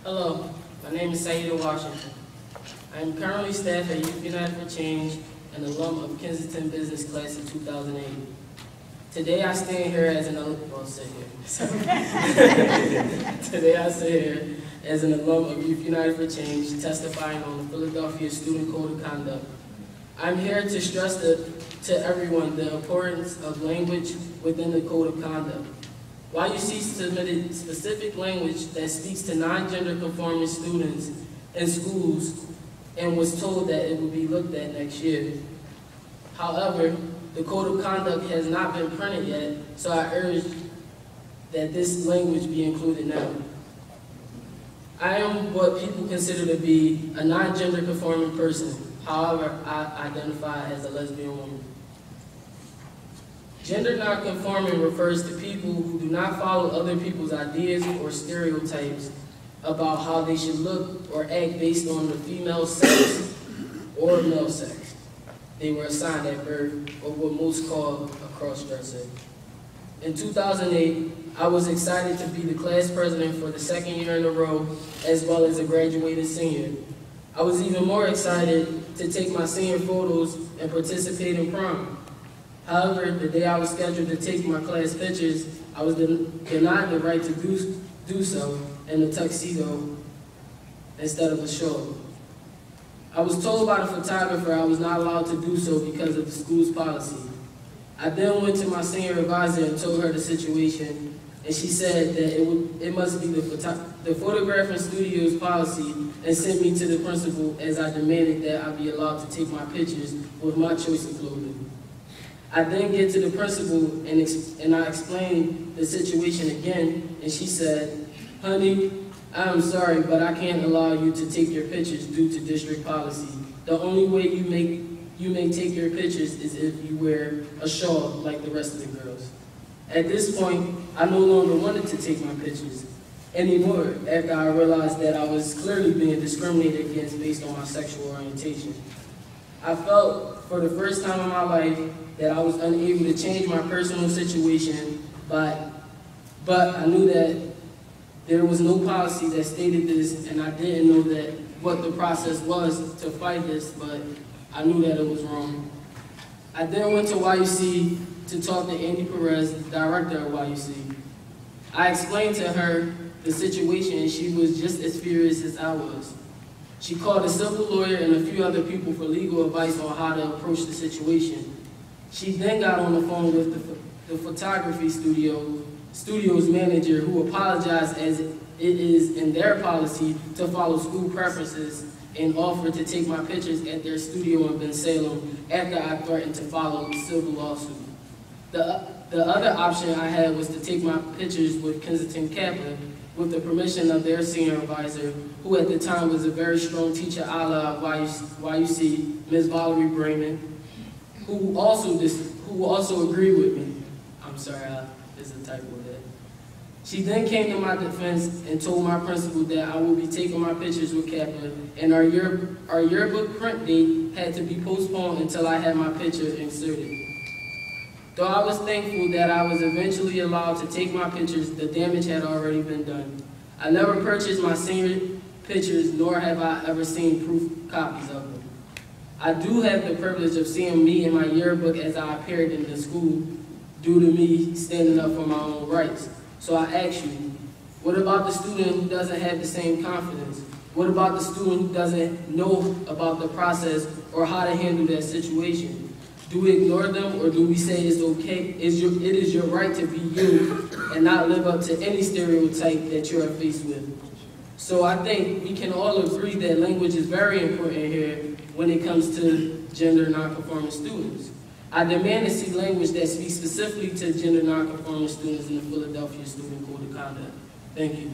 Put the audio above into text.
Hello, my name is Saeda Washington. I am currently staff at Youth United for Change and alum of Kensington Business Class of 2008. Today I stand here as an alum of Youth United for Change, testifying on the Philadelphia Student Code of Conduct. I'm here to stress to everyone the importance of language within the Code of Conduct. YUC submitted specific language that speaks to non-gender conforming students in schools and was told that it would be looked at next year. However, the Code of Conduct has not been printed yet, so I urge that this language be included now. I am what people consider to be a non-gender conforming person. However, I identify as a lesbian woman. Gender nonconforming refers to people who do not follow other people's ideas or stereotypes about how they should look or act based on the female sex or male sex they were assigned at birth, or what most call a cross-dresser. In 2008, I was excited to be the class president for the second year in a row, as well as a graduated senior. I was even more excited to take my senior photos and participate in prom. However, the day I was scheduled to take my class pictures, I was denied the right to do so in a tuxedo instead of a shawl. I was told by the photographer I was not allowed to do so because of the school's policy. I then went to my senior advisor and told her the situation, and she said that it must be the photographing studio's policy, and sent me to the principal as I demanded that I be allowed to take my pictures with my choice of clothing. I then get to the principal and I explained the situation again, and she said, "Honey, I am sorry, but I can't allow you to take your pictures due to district policy. The only way you may take your pictures is if you wear a shawl like the rest of the girls." At this point, I no longer wanted to take my pictures anymore after I realized that I was clearly being discriminated against based on my sexual orientation. I felt for the first time in my life that I was unable to change my personal situation, but I knew that there was no policy that stated this, and I didn't know that what the process was to fight this, but I knew that it was wrong. I then went to YUC to talk to Andy Perez, the director of YUC. I explained to her the situation, and she was just as furious as I was. She called a civil lawyer and a few other people for legal advice on how to approach the situation. She then got on the phone with the photography studio's manager, who apologized as it is in their policy to follow school preferences, and offered to take my pictures at their studio in Ben Salem after I threatened to follow the civil lawsuit. The other option I had was to take my pictures with Kensington Kappa with the permission of their senior advisor, who at the time was a very strong teacher ally of YUC, Ms. Valerie Brayman, who also agreed with me. I'm sorry, there's a typo there. She then came to my defense and told my principal that I would be taking my pictures with Kappa, and our yearbook print date had to be postponed until I had my picture inserted. Though I was thankful that I was eventually allowed to take my pictures, the damage had already been done. I never purchased my senior pictures, nor have I ever seen proof copies of them. I do have the privilege of seeing me in my yearbook as I appeared in the school due to me standing up for my own rights. So I ask you, what about the student who doesn't have the same confidence? What about the student who doesn't know about the process or how to handle that situation? Do we ignore them, or do we say it's okay, it is your right to be you and not live up to any stereotype that you are faced with? So I think we can all agree that language is very important here when it comes to gender nonconforming students. I demand to see language that speaks specifically to gender nonconforming students in the Philadelphia Student Code of Conduct. Thank you.